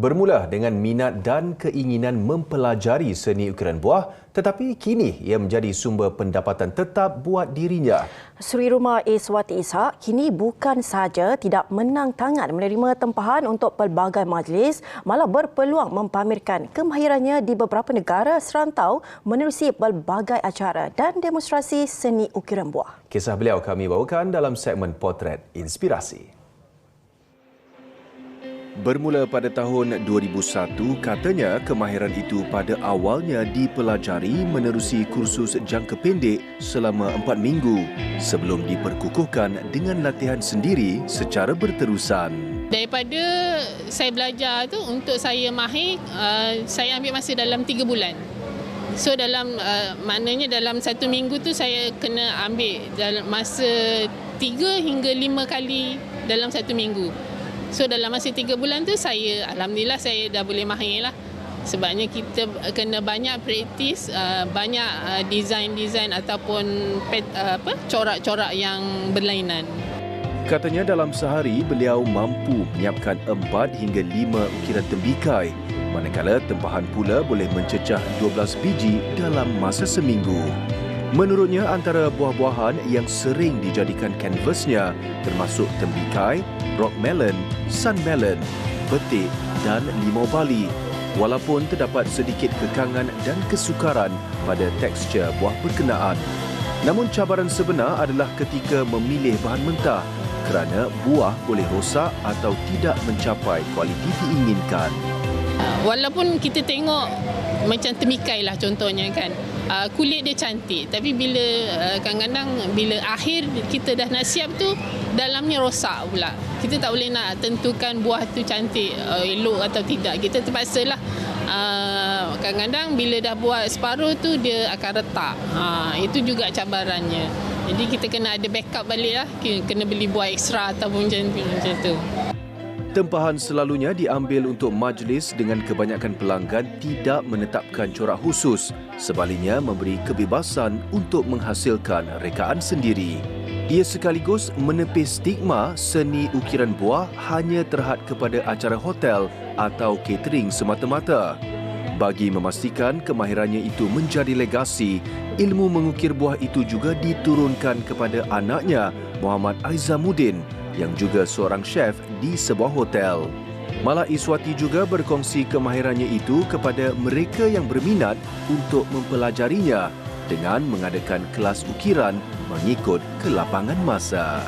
Bermula dengan minat dan keinginan mempelajari seni ukiran buah, tetapi kini ia menjadi sumber pendapatan tetap buat dirinya. Suri Rumah Iswati Ishak kini bukan sahaja tidak menang tangan menerima tempahan untuk pelbagai majlis, malah berpeluang mempamerkan kemahirannya di beberapa negara serantau menerusi pelbagai acara dan demonstrasi seni ukiran buah. Kisah beliau kami bawakan dalam segmen Potret Inspirasi. Bermula pada tahun 2001, katanya kemahiran itu pada awalnya dipelajari menerusi kursus jangka pendek selama 4 minggu sebelum diperkukuhkan dengan latihan sendiri secara berterusan. Daripada saya belajar tu untuk saya mahir, saya ambil masa dalam 3 bulan. So maknanya dalam 1 minggu tu saya kena ambil dalam masa 3 hingga 5 kali dalam 1 minggu. So dalam masa 3 bulan tu alhamdulillah saya dah boleh mahir lah. Sebabnya kita kena banyak praktis, banyak design ataupun corak-corak yang berlainan. Katanya dalam sehari beliau mampu menyiapkan 4 hingga 5 ukiran tembikai, manakala tempahan pula boleh mencecah 12 biji dalam masa seminggu. Menurutnya, antara buah-buahan yang sering dijadikan kanvasnya termasuk tembikai, rock melon, sun melon, betik dan limau bali. Walaupun terdapat sedikit kekangan dan kesukaran pada tekstur buah berkenaan. Namun cabaran sebenar adalah ketika memilih bahan mentah kerana buah boleh rosak atau tidak mencapai kualiti diinginkan. Walaupun kita tengok macam tembikai lah contohnya kan, kulit dia cantik, tapi bila kadang-kadang bila akhir kita dah nak siap tu, dalamnya rosak pula. Kita tak boleh nak tentukan buah tu cantik, elok atau tidak. Kita terpaksalah kadang-kadang bila dah buat separuh tu dia akan retak. Itu juga cabarannya. Jadi kita kena ada backup balik lah, kena beli buah ekstra ataupun macam tu. Tempahan selalunya diambil untuk majlis dengan kebanyakan pelanggan tidak menetapkan corak khusus. Sebaliknya memberi kebebasan untuk menghasilkan rekaan sendiri. Ia sekaligus menepis stigma seni ukiran buah hanya terhad kepada acara hotel atau catering semata-mata. Bagi memastikan kemahirannya itu menjadi legasi, ilmu mengukir buah itu juga diturunkan kepada anaknya, Muhammad Aizamuddin, yang juga seorang chef di sebuah hotel. Malah Iswati juga berkongsi kemahirannya itu kepada mereka yang berminat untuk mempelajarinya dengan mengadakan kelas ukiran mengikut kelapangan masa.